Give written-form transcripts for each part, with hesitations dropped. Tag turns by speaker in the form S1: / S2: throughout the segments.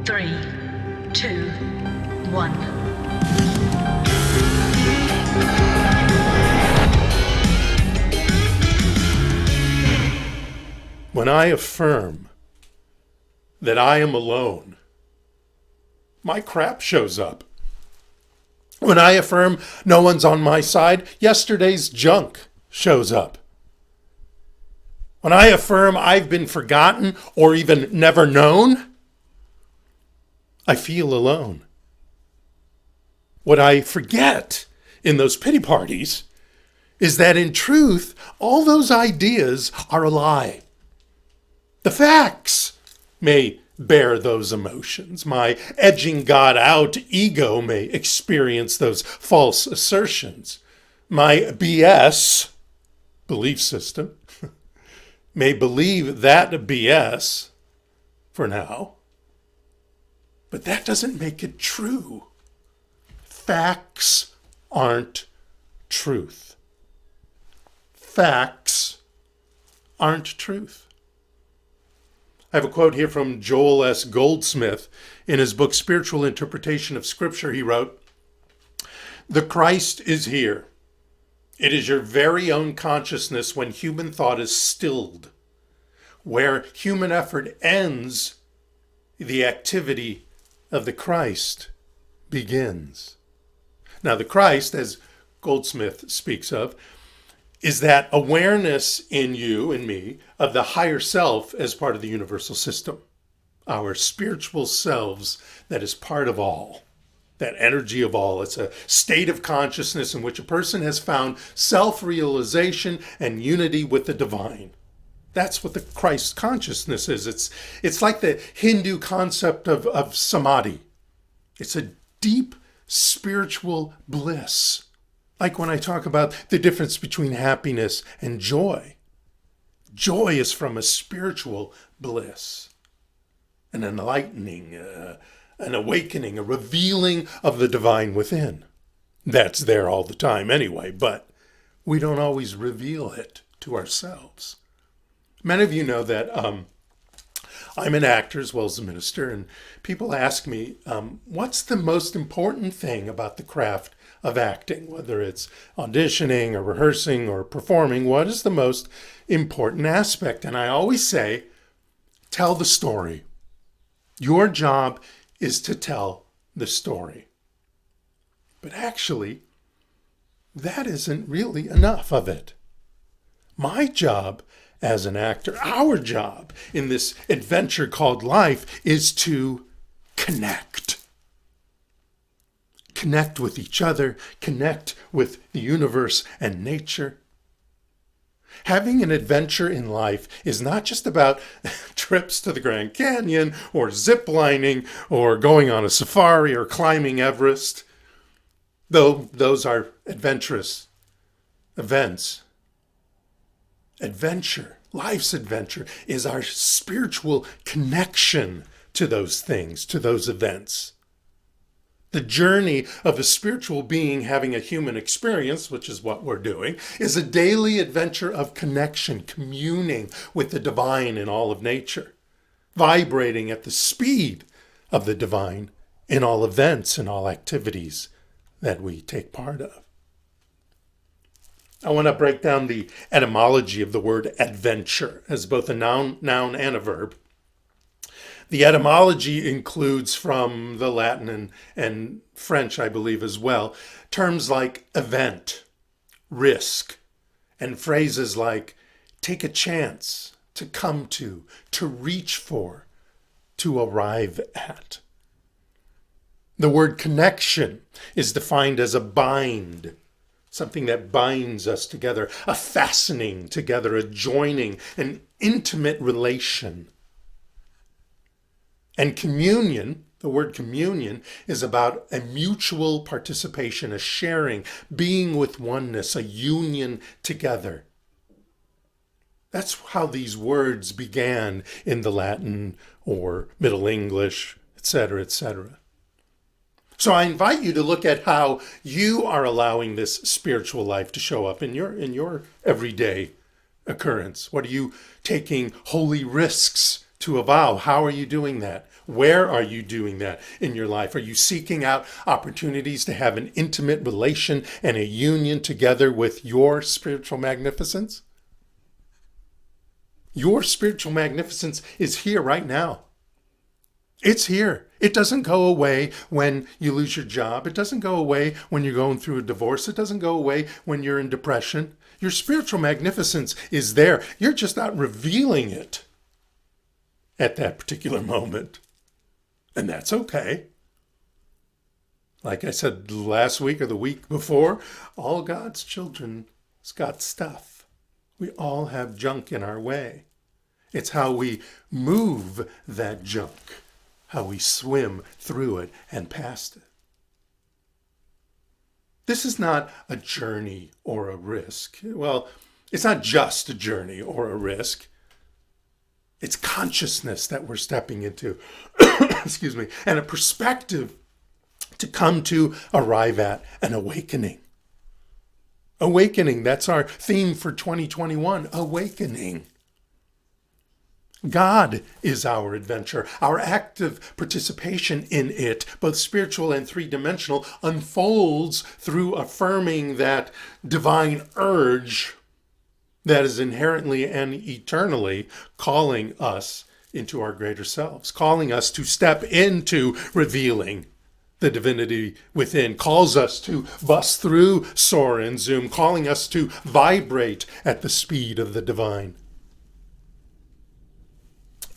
S1: 3, 2, 1.
S2: When I affirm that I am alone, my crap shows up. When I affirm no one's on my side, yesterday's junk shows up. When I affirm I've been forgotten or even never known, I feel alone. What I forget in those pity parties is that in truth, all those ideas are a lie. The facts may bear those emotions. My edging God out ego may experience those false assertions. My BS, belief system, may believe that BS for now. But that doesn't make it true. Facts aren't truth. Facts aren't truth. I have a quote here from Joel S. Goldsmith. In his book, Spiritual Interpretation of Scripture, he wrote, "The Christ is here. It is your very own consciousness when human thought is stilled. Where human effort ends, the activity of the Christ begins." Now, the Christ, as Goldsmith speaks of, is that awareness in you and me of the higher self as part of the universal system. Our spiritual selves that is part of all, that energy of all. It's a state of consciousness in which a person has found self-realization and unity with the divine. That's what the Christ consciousness is. It's like the Hindu concept of samadhi. It's a deep spiritual bliss. Like when I talk about the difference between happiness and joy. Joy is from a spiritual bliss, an enlightening, an awakening, a revealing of the divine within. That's there all the time anyway, but we don't always reveal it to ourselves. Many of you know that I'm an actor as well as a minister, and people ask me, what's the most important thing about the craft of acting? Whether it's auditioning or rehearsing or performing, what is the most important aspect? And I always say, tell the story. Your job is to tell the story. But actually, that isn't really enough of it. My job as an actor, our job in this adventure called life, is to connect. Connect with each other, connect with the universe and nature. Having an adventure in life is not just about trips to the Grand Canyon or zip lining or going on a safari or climbing Everest, though those are adventurous events. Adventure, life's adventure, is our spiritual connection to those things, to those events. The journey of a spiritual being having a human experience, which is what we're doing, is a daily adventure of connection, communing with the divine in all of nature, vibrating at the speed of the divine in all events and all activities that we take part of. I want to break down the etymology of the word adventure as both a noun and a verb. The etymology includes from the Latin and French, I believe, as well, terms like event, risk, and phrases like take a chance, to come to reach for, to arrive at. The word connection is defined as a bind, something that binds us together, a fastening together, a joining, an intimate relation. And communion, the word communion, is about a mutual participation, a sharing, being with oneness, a union together. That's how these words began in the Latin or Middle English, etc., etc. So I invite you to look at how you are allowing this spiritual life to show up in your everyday occurrence. What are you taking holy risks to a vow. How are you doing that? Where are you doing that in your life? Are you seeking out opportunities to have an intimate relation and a union together with your spiritual magnificence? Your spiritual magnificence is here right now. It's here. It doesn't go away when you lose your job. It doesn't go away when you're going through a divorce. It doesn't go away when you're in depression. Your spiritual magnificence is there. You're just not revealing it at that particular moment. And that's okay. Like I said last week or the week before, all God's children's got stuff. We all have junk in our way. It's how we move that junk, how we swim through it and past it. This is not a journey or a risk. Well, it's not just a journey or a risk. It's consciousness that we're stepping into, excuse me, and a perspective to come to arrive at an awakening. Awakening, that's our theme for 2021, awakening. God is our adventure. Our active participation in it, both spiritual and three-dimensional, unfolds through affirming that divine urge that is inherently and eternally calling us into our greater selves, calling us to step into revealing the divinity within, calls us to bust through soar and zoom, calling us to vibrate at the speed of the divine.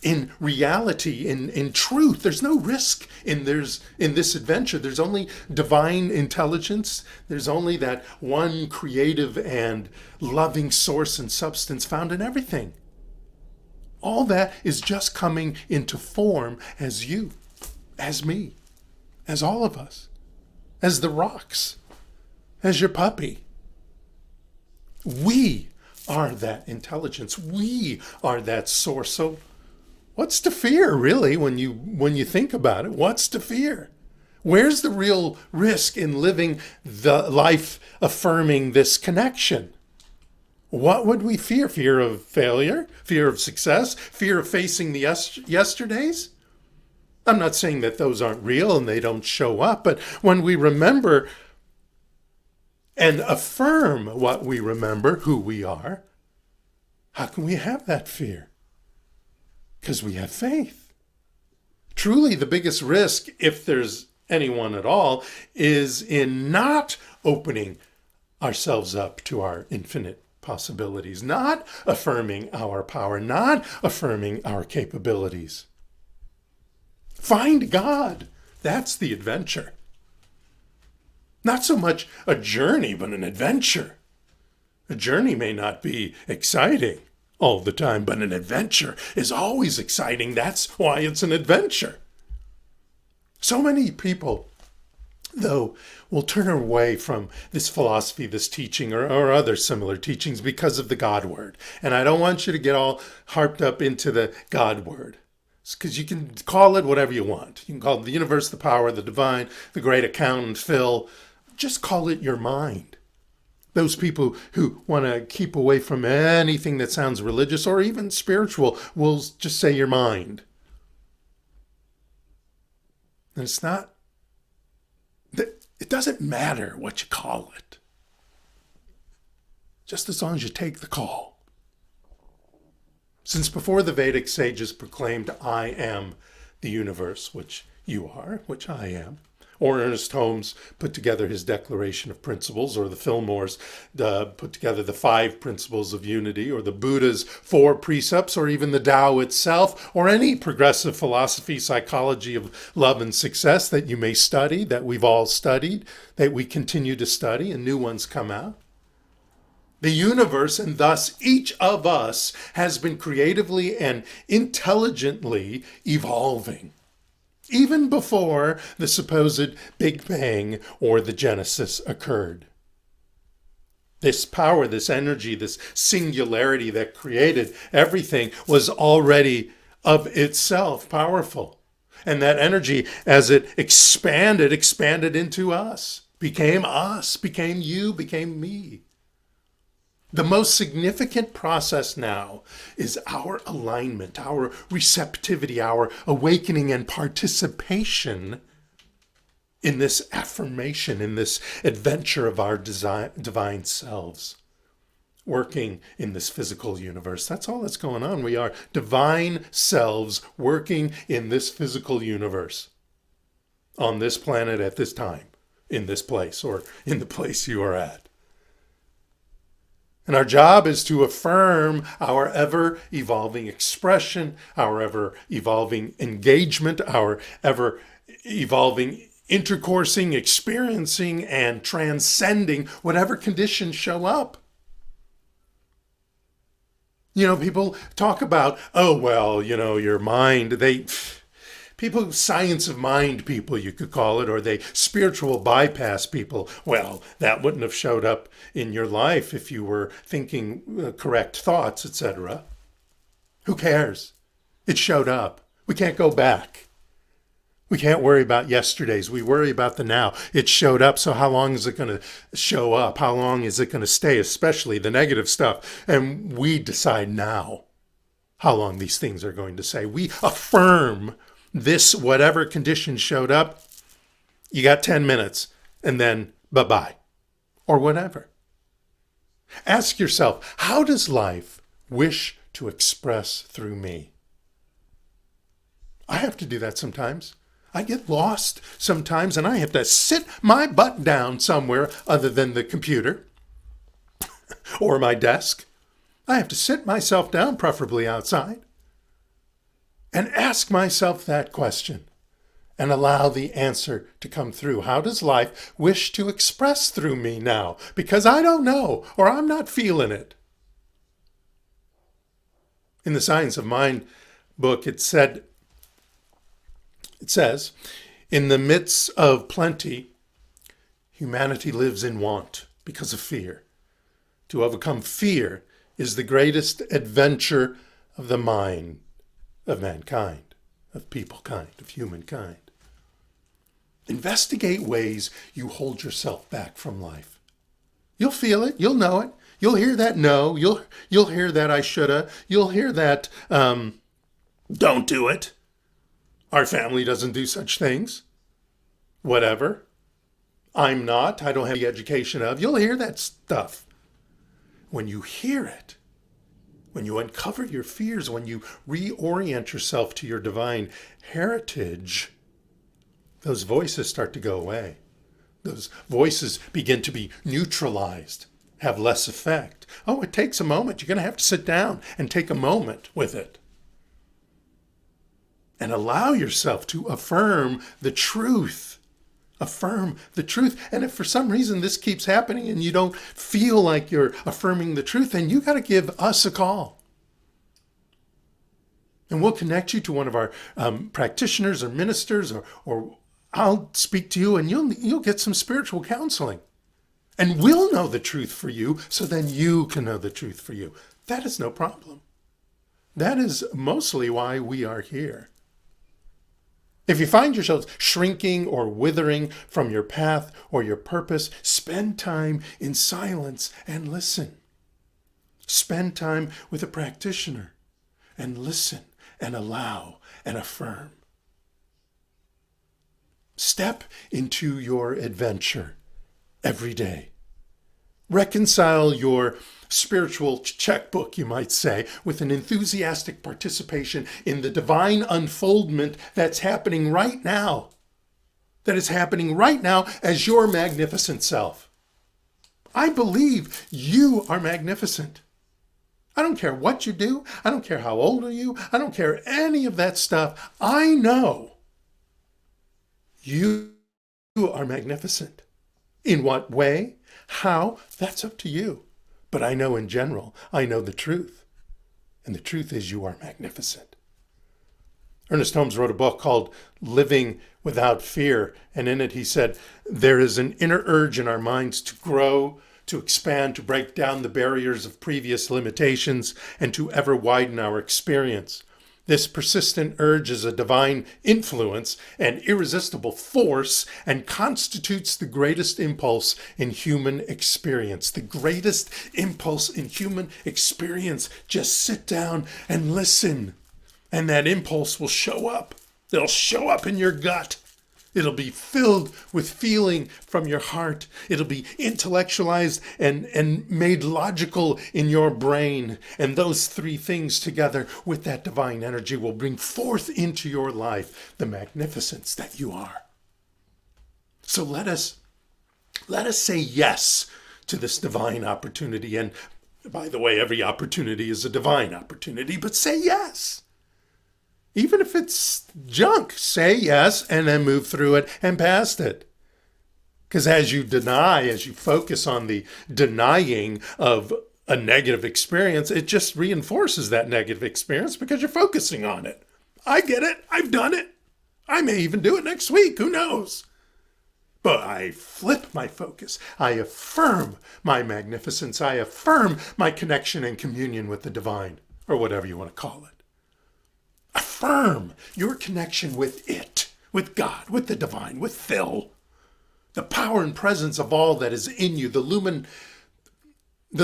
S2: In reality, in truth, there's no risk in this adventure. There's only divine intelligence. There's only that one creative and loving source and substance found in everything. All that is just coming into form as you, as me, as all of us, as the rocks, as your puppy. We are that intelligence. We are that source. So what's to fear, really, when you think about it? What's to fear? Where's the real risk in living the life affirming this connection? What would we fear? Fear of failure? Fear of success? Fear of facing the yesterdays? I'm not saying that those aren't real and they don't show up, but when we remember and affirm what we remember, who we are, how can we have that fear? Because we have faith. Truly, the biggest risk, if there's anyone at all, is in not opening ourselves up to our infinite possibilities, not affirming our power, not affirming our capabilities. Find God. That's the adventure. Not so much a journey, but an adventure. A journey may not be exciting all the time, but an adventure is always exciting. That's why it's an adventure. So many people, though, will turn away from this philosophy, this teaching, or other similar teachings because of the God word. And I don't want you to get all harped up into the God word, because you can call it whatever you want. You can call it the universe, the power, the divine, the great accountant, Phil. Just call it your mind. Those people who want to keep away from anything that sounds religious or even spiritual will just say your mind. And it's not, it doesn't matter what you call it, just as long as you take the call. Since before the Vedic sages proclaimed, I am the universe, which you are, which I am, or Ernest Holmes put together his Declaration of Principles, or the Fillmores put together the 5 Principles of Unity, or the Buddha's 4 Precepts, or even the Tao itself, or any progressive philosophy, psychology of love and success that you may study, that we've all studied, that we continue to study, and new ones come out. The universe, and thus each of us, has been creatively and intelligently evolving, even before the supposed Big Bang or the Genesis occurred. This power, this energy, this singularity that created everything was already of itself powerful. And that energy, as it expanded into us, became you, became me. The most significant process now is our alignment, our receptivity, our awakening and participation in this affirmation, in this adventure of our divine selves, working in this physical universe. That's all that's going on. We are divine selves working in this physical universe, on this planet at this time, in this place, or in the place you are at. And our job is to affirm our ever-evolving expression, our ever-evolving engagement, our ever-evolving intercoursing, experiencing, and transcending whatever conditions show up. People talk about, your mind, people, science of mind people, you could call it, or they spiritual bypass people. Well, that wouldn't have showed up in your life if you were thinking correct thoughts, etc. Who cares? It showed up. We can't go back. We can't worry about yesterdays. We worry about the now. It showed up, so how long is it going to show up? How long is it going to stay, especially the negative stuff? And we decide now how long these things are going to stay. We affirm this, whatever condition showed up, you got 10 minutes, and then bye-bye, or whatever. Ask yourself, how does life wish to express through me? I have to do that sometimes. I get lost sometimes, and I have to sit my butt down somewhere other than the computer or my desk. I have to sit myself down, preferably outside, and ask myself that question and allow the answer to come through. How does life wish to express through me now? Because I don't know, or I'm not feeling it. In the Science of Mind book, it says, in the midst of plenty, humanity lives in want because of fear. To overcome fear is the greatest adventure of the mind of mankind, of people-kind, of humankind. Investigate ways you hold yourself back from life. You'll feel it. You'll know it. You'll hear that no. You'll hear that I shoulda. You'll hear that don't do it. Our family doesn't do such things. Whatever. I don't have the education of. You'll hear that stuff. When you hear it, when you uncover your fears, when you reorient yourself to your divine heritage, those voices start to go away. Those voices begin to be neutralized, have less effect. Oh, it takes a moment. You're going to have to sit down and take a moment with it. And allow yourself to affirm the truth. Affirm the truth. And if for some reason this keeps happening and you don't feel like you're affirming the truth, then you got to give us a call. And we'll connect you to one of our practitioners or ministers, or I'll speak to you and you'll get some spiritual counseling. And we'll know the truth for you, so then you can know the truth for you. That is no problem. That is mostly why we are here. If you find yourselves shrinking or withering from your path or your purpose, spend time in silence and listen. Spend time with a practitioner and listen and allow and affirm. Step into your adventure every day. Reconcile your spiritual checkbook, you might say, with an enthusiastic participation in the divine unfoldment that's happening right now. That is happening right now as your magnificent self. I believe you are magnificent. I don't care what you do. I don't care how old are you. I don't care any of that stuff. I know you are magnificent. In what way? How? That's up to you. But I know in general, I know the truth. And the truth is you are magnificent. Ernest Holmes wrote a book called Living Without Fear. And in it he said, there is an inner urge in our minds to grow, to expand, to break down the barriers of previous limitations, and to ever widen our experience. This persistent urge is a divine influence and irresistible force and constitutes the greatest impulse in human experience. The greatest impulse in human experience. Just sit down and listen, and that impulse will show up. It'll show up in your gut. It'll be filled with feeling from your heart. It'll be intellectualized and made logical in your brain. And those three things together with that divine energy will bring forth into your life the magnificence that you are. So let us say yes to this divine opportunity. And by the way, every opportunity is a divine opportunity, but say yes. Even if it's junk, say yes and then move through it and past it. Because as you focus on the denying of a negative experience, it just reinforces that negative experience because you're focusing on it. I get it. I've done it. I may even do it next week. Who knows? But I flip my focus. I affirm my magnificence. I affirm my connection and communion with the divine, or whatever you want to call it. Affirm your connection with it, with God, with the divine, with Phil. The power and presence of all that is in you, the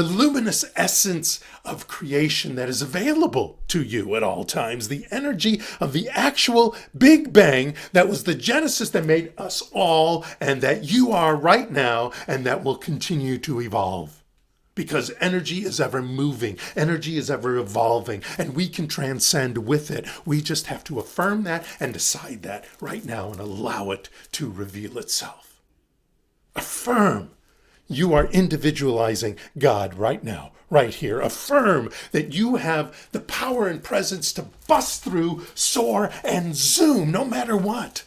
S2: luminous essence of creation that is available to you at all times, the energy of the actual Big Bang that was the genesis that made us all and that you are right now and that will continue to evolve. Because energy is ever moving, energy is ever evolving, and we can transcend with it. We just have to affirm that and decide that right now and allow it to reveal itself. Affirm. You are individualizing God right now, right here. Affirm that you have the power and presence to bust through, soar, and zoom no matter what.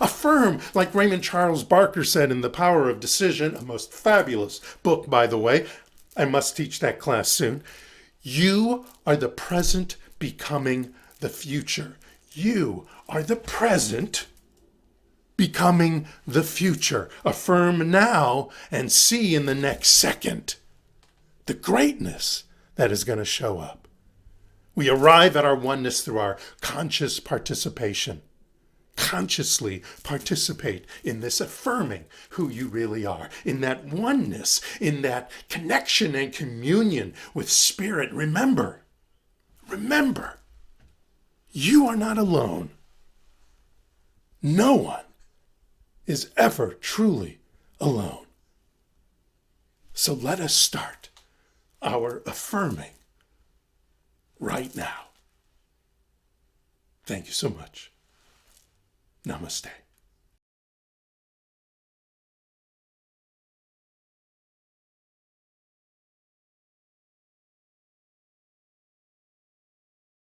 S2: Affirm, like Raymond Charles Barker said in The Power of Decision, a most fabulous book, by the way. I must teach that class soon. You are the present becoming the future. You are the present becoming the future. Affirm now and see in the next second the greatness that is going to show up. We arrive at our oneness through our conscious participation. Consciously participate in this affirming who you really are, in that oneness, in that connection and communion with Spirit. Remember, you are not alone. No one is ever truly alone. So let us start our affirming right now. Thank you so much. Namaste.